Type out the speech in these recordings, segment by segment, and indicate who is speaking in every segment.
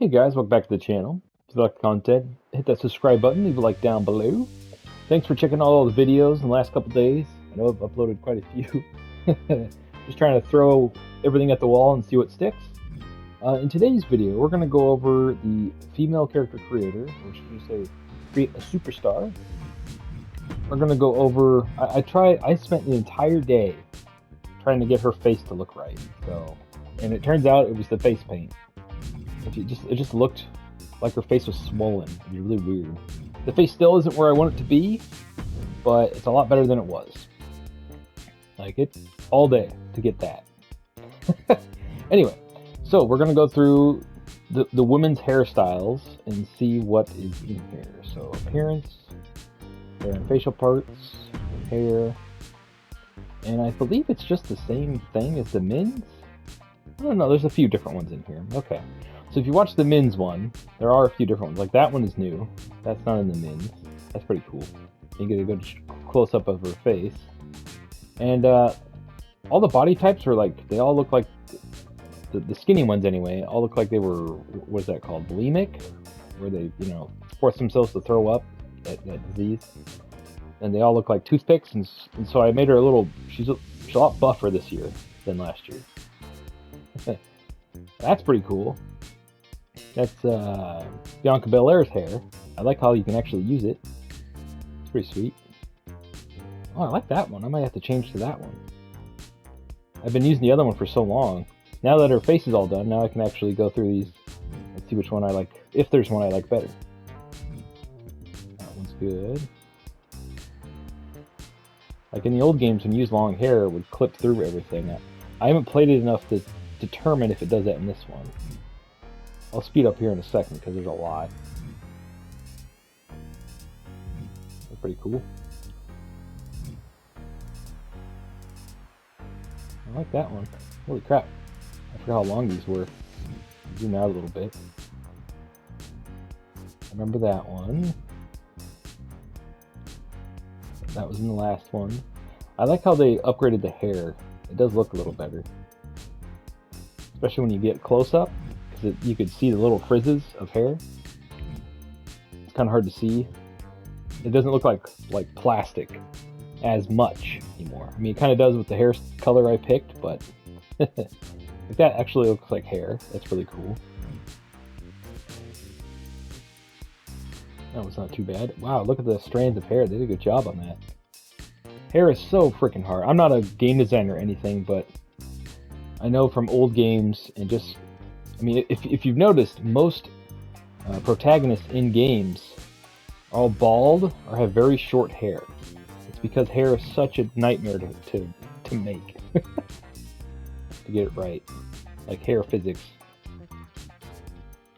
Speaker 1: Hey guys, welcome back to the channel. If you like the content, hit that subscribe button, leave a like down below. Thanks for checking all the videos in the last couple days. I know I've uploaded quite a few. Just trying to throw everything at the wall and see what sticks. In today's video, we're going to go over the female character creator, or should you say, create a superstar. We're going to go over, I spent the entire day trying to get her face to look right. And it turns out it was the face paint. It just looked like her face was swollen. It was really weird. The face still isn't where I want it to be, but it's a lot better than it was. Like, it all day to get that. Anyway, so we're gonna go through the women's hairstyles and see what is in here. So appearance, hair and facial parts, hair, and I believe it's just the same thing as the men's. I don't know. There's a few different ones in here. Okay. So if you watch the men's one, there are a few different ones. Like that one is new. That's not in the men's. That's pretty cool. You get a good close-up of her face. And all the body types are like, they all look like, the skinny ones anyway, all look like they were, what's that called, bulimic? Where they, force themselves to throw up that disease. And they all look like toothpicks. And so I made her she's a lot buffer this year than last year. That's pretty cool. That's Bianca Belair's hair. I like how you can actually use it. It's pretty sweet. Oh, I like that one. I might have to change to that one. I've been using the other one for so long. Now that her face is all done, now I can actually go through these and see which one I like, if there's one I like better. That one's good. Like in the old games, when you use long hair, it would clip through everything. I haven't played it enough to determine if it does that in this one. I'll speed up here in a second because there's a lot. That's pretty cool. I like that one. Holy crap. I forgot how long these were. Zoom out a little bit. I remember that one. That was in the last one. I like how they upgraded the hair. It does look a little better. Especially when you get close up. You could see the little frizzes of hair. It's kind of hard to see. It doesn't look like plastic as much anymore. I mean, it kind of does with the hair color I picked, but like that actually looks like hair. That's really cool. That was not too bad. Wow, look at the strands of hair. They did a good job on that. Hair is so freaking hard. I'm not a game designer or anything, but I know from old games and just, I mean, if you've noticed, most protagonists in games are all bald or have very short hair. It's because hair is such a nightmare to make. To get it right. Like hair physics.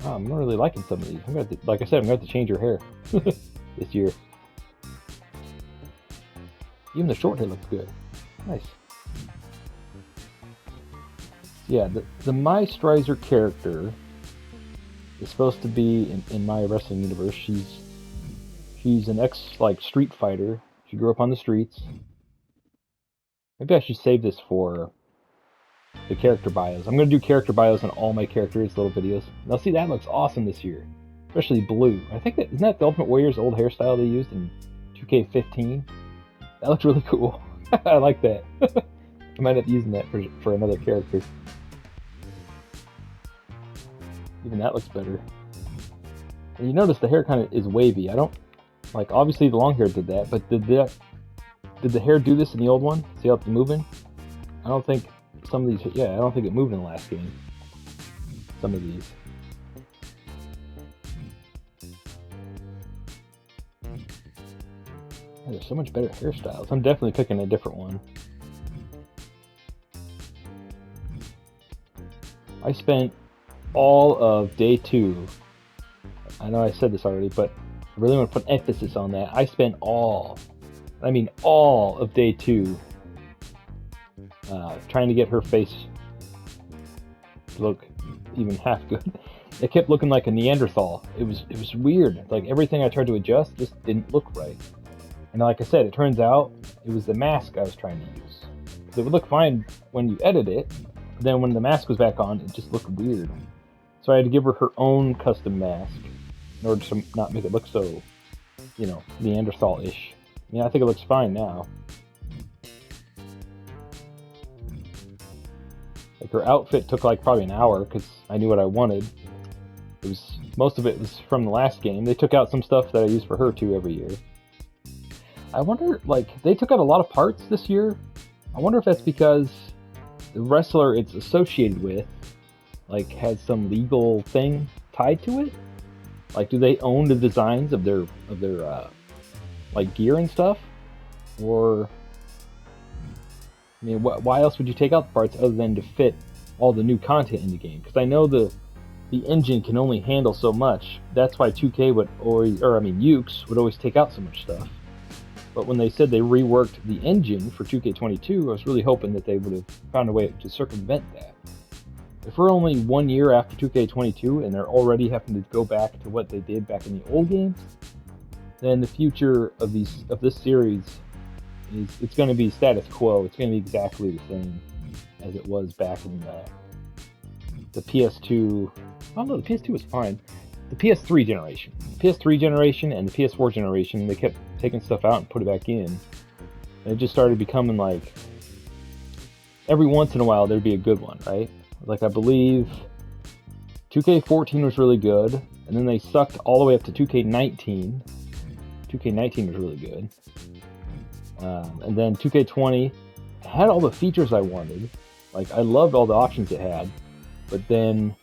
Speaker 1: Oh, I'm not really liking some of these. Like I said, I'm going to have to change your hair this year. Even the short hair looks good. Nice. Yeah, the My Strizer character is supposed to be in my wrestling universe. She's an street fighter. She grew up on the streets. Maybe I should save this for the character bios. I'm gonna do character bios on all my characters, little videos. Now see, that looks awesome this year, especially blue. I think isn't that the Ultimate Warrior's old hairstyle they used in 2K15? That looks really cool. I like that. I might end up using that for another character. Even that looks better. And you notice the hair kind of is wavy. I don't, like, obviously the long hair did that, but did the hair do this in the old one? See how it's moving? I don't think some of these, yeah, I don't think it moved in the last game. Some of these. Yeah, there's so much better hairstyles. I'm definitely picking a different one. I spent all of day 2. I know I said this already, but I really want to put emphasis on that. I spent all of day 2 trying to get her face to look even half good. It kept looking like a Neanderthal. It was weird. Like everything I tried to adjust just didn't look right. And like I said, it turns out it was the mask I was trying to use. Because it would look fine when you edit it, but then when the mask was back on, it just looked weird. So So I had to give her her own custom mask in order to not make it look so, you know, Neanderthal-ish. I mean, I think it looks fine now. Like, her outfit took like probably an hour because I knew what I wanted. Most of it was from the last game. They took out some stuff that I use for her too every year. I wonder, like, they took out a lot of parts this year. I wonder if that's because the wrestler it's associated with, like, has some legal thing tied to it. Like, do they own the designs of their like gear and stuff? Or, I mean, why else would you take out the parts other than to fit all the new content in the game? Because I know the engine can only handle so much. That's why 2K would always, or I mean, Ukes would always take out so much stuff. But when they said they reworked the engine for 2K22, I was really hoping that they would have found a way to circumvent that. If we're only 1 year after 2K22 and they're already having to go back to what they did back in the old games, then the future of this series it's going to be status quo. It's going to be exactly the same as it was back in the PS2. Oh no, the PS2 was fine. The PS3 generation. The PS3 generation and the PS4 generation, they kept taking stuff out and put it back in. And it just started becoming like, every once in a while there'd be a good one, right? Like, I believe 2K14 was really good, and then they sucked all the way up to 2K19. 2K19 was really good. And then 2K20 had all the features I wanted. Like, I loved all the options it had, but then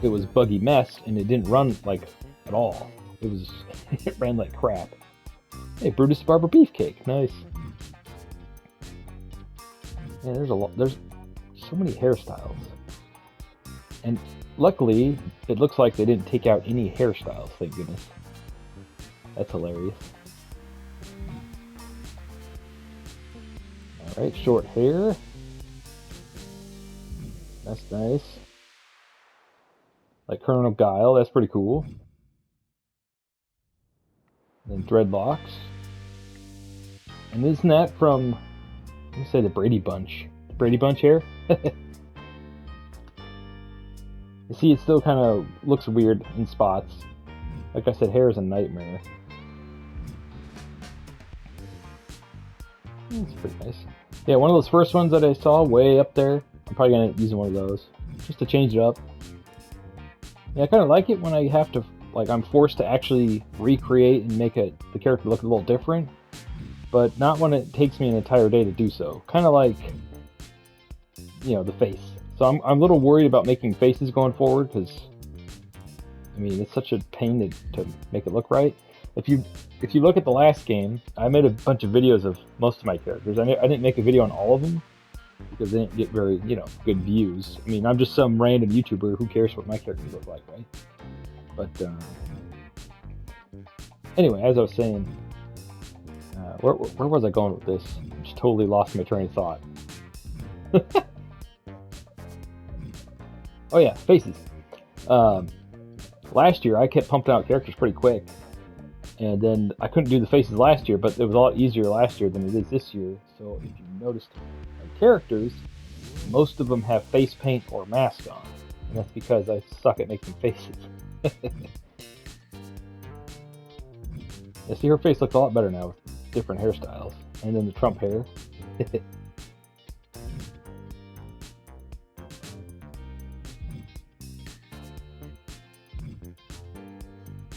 Speaker 1: it was buggy mess, and it didn't run, like, at all. It ran like crap. Hey, Brutus Barber Beefcake, nice. Yeah, there's so many hairstyles. And luckily, it looks like they didn't take out any hairstyles, thank goodness. That's hilarious. Alright, short hair. That's nice. Like Colonel Guile, that's pretty cool. And then dreadlocks. And isn't that from, let me say, the Brady Bunch? The Brady Bunch hair? You see, it still kind of looks weird in spots. Like I said, hair is a nightmare. It's pretty nice. Yeah, one of those first ones that I saw way up there, I'm probably going to use one of those. Just to change it up. Yeah, I kind of like it when I have to, like, I'm forced to actually recreate and make the character look a little different. But not when it takes me an entire day to do so. Kind of like, you know, the face. So I'm a little worried about making faces going forward, because, I mean, it's such a pain to make it look right. If you look at the last game, I made a bunch of videos of most of my characters. I didn't make a video on all of them, because they didn't get very, you know, good views. I mean, I'm just some random YouTuber. Who cares what my characters look like, right? But, anyway, as I was saying, where was I going with this? I just totally lost my train of thought. Oh yeah, faces. Last year I kept pumping out characters pretty quick, and then I couldn't do the faces last year, but it was a lot easier last year than it is this year. So if you noticed my characters, most of them have face paint or mask on, and that's because I suck at making faces. Yeah, see, her face looks a lot better now with different hairstyles, and then the Trump hair.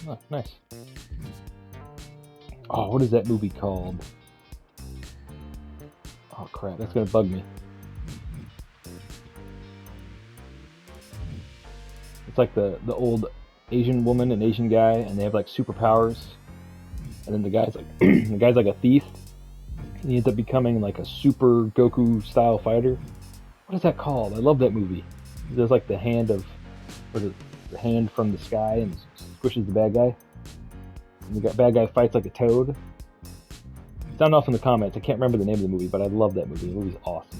Speaker 1: Oh, nice. Oh, what is that movie called? Oh crap, that's gonna bug me. It's like the old Asian woman and Asian guy, and they have like superpowers. And then the guy's like the guy's like a thief. And he ends up becoming like a super Goku style fighter. What is that called? I love that movie. There's like the hand of, what is it? The hand from the sky and squishes the bad guy. And the bad guy fights like a toad. Sound off in the comments. I can't remember the name of the movie, but I love that movie. The movie's awesome.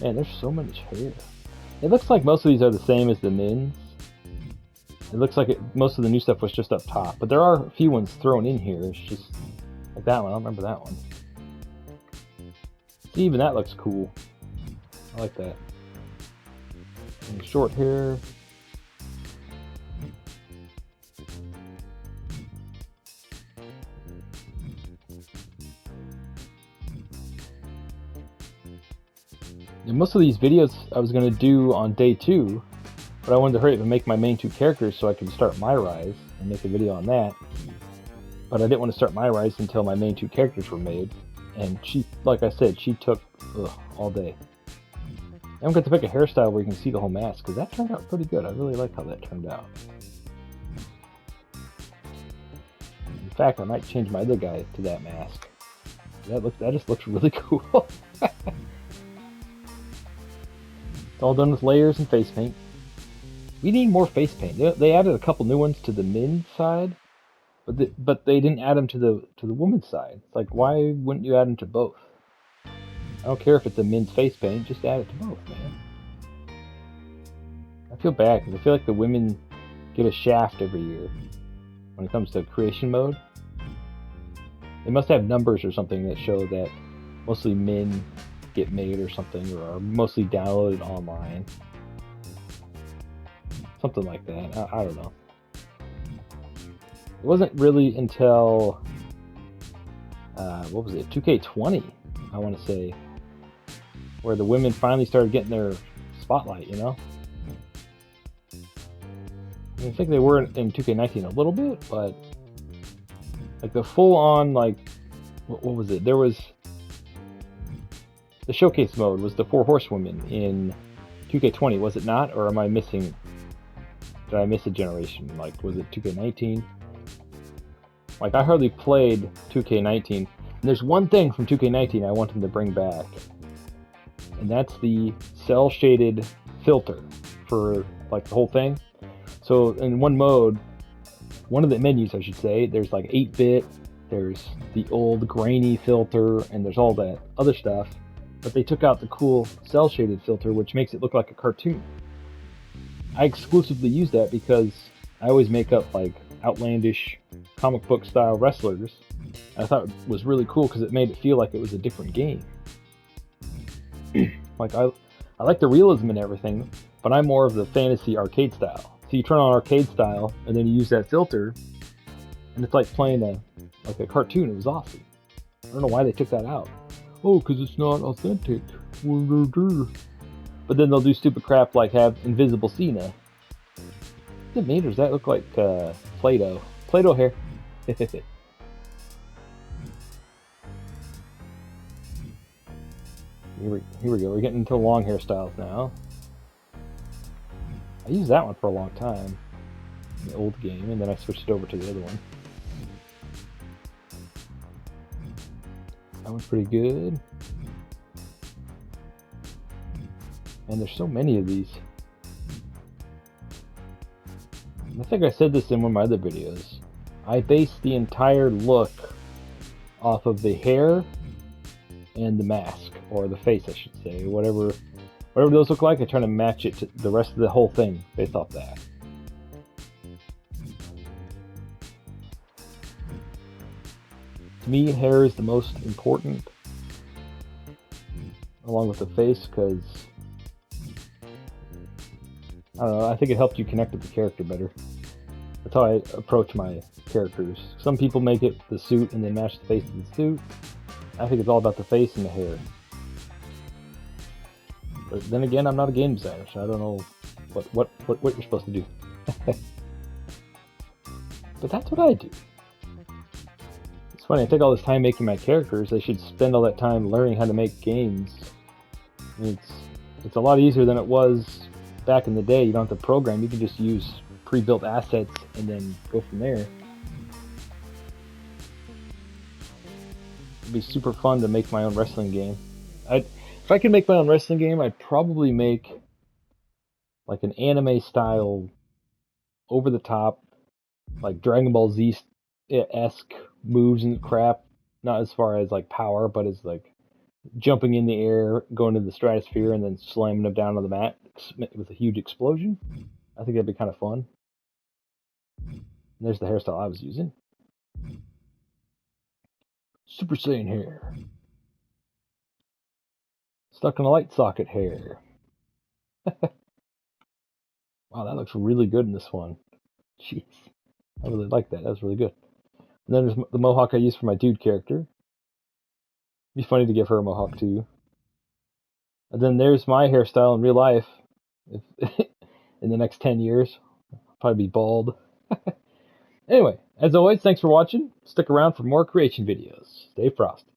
Speaker 1: Man, there's so much hair. It looks like most of these are the same as the Mins. It looks like most of the new stuff was just up top, but there are a few ones thrown in here. It's just like that one. I don't remember that one. See, even that looks cool. I like that. And short hair. And most of these videos I was going to do on day 2, but I wanted to hurry up and make my main 2 characters so I could start my rise and make a video on that. But I didn't want to start my rise until my main 2 characters were made. And she, like I said, she took all day. I'm going to pick a hairstyle where you can see the whole mask, because that turned out pretty good. I really like how that turned out. In fact, I might change my other guy to that mask. That just looks really cool. It's all done with layers and face paint. We need more face paint. They added a couple new ones to the men's side, but they didn't add them to the women's side. It's like, why wouldn't you add them to both? I don't care if it's a men's face paint, just add it to both, man. I feel bad because I feel like the women get a shaft every year when it comes to creation mode. They must have numbers or something that show that mostly men get made or something, or are mostly downloaded online. Something like that. I don't know. It wasn't really until, what was it, 2K20, I want to say, where the women finally started getting their spotlight, you know? I think they were in 2K19 a little bit, but like the full-on, like, what was it? There was the showcase mode was the 4 horsewomen in 2K20, was it not? Or am I missing? Did I miss a generation? Like, was it 2K19? Like, I hardly played 2K19. And there's one thing from 2K19 I want them to bring back, and that's the cel-shaded filter for like the whole thing. So in one mode, one of the menus, I should say, there's like 8-bit, there's the old grainy filter, and there's all that other stuff. But they took out the cool cel-shaded filter, which makes it look like a cartoon. I exclusively use that because I always make up like outlandish comic book style wrestlers. I thought it was really cool because it made it feel like it was a different game. Like I like the realism and everything, but I'm more of the fantasy arcade style. So you turn on arcade style and then you use that filter, and it's like playing a cartoon. It was awesome. I don't know why they took that out. Oh, because it's not authentic. But then they'll do stupid crap like have Invisible Cena. Is it me, or does that look like Play-Doh? Play-Doh hair. Here we go. We're getting into long hairstyles now. I used that one for a long time in the old game, and then I switched it over to the other one. That one's pretty good. And there's so many of these. I think I said this in one of my other videos. I base the entire look off of the hair and the mask, or the face, I should say. Whatever those look like, I try to match it to the rest of the whole thing based off that. To me, hair is the most important, along with the face, because I don't know, I think it helps you connect with the character better. That's how I approach my characters. Some people make it the suit and then match the face to the suit. I think it's all about the face and the hair. But then again, I'm not a game designer, so I don't know what you're supposed to do. But that's what I do. It's funny, I take all this time making my characters. I should spend all that time learning how to make games. It's a lot easier than it was back in the day. You don't have to program, you can just use pre-built assets and then go from there. It'd be super fun to make my own wrestling game. If I could make my own wrestling game, I'd probably make like an anime style, over the top, like Dragon Ball Z-esque moves and crap. Not as far as like power, but as like jumping in the air, going to the stratosphere, and then slamming them down on the mat with a huge explosion. I think that'd be kind of fun. And there's the hairstyle I was using. Super Saiyan hair. Stuck in a light socket hair. Wow, that looks really good in this one. Jeez. I really like that. That was really good. And then there's the mohawk I used for my dude character. It'd be funny to give her a mohawk too. And then there's my hairstyle in real life. In the next 10 years, I'll probably be bald. Anyway, as always, thanks for watching. Stick around for more creation videos. Stay frosty.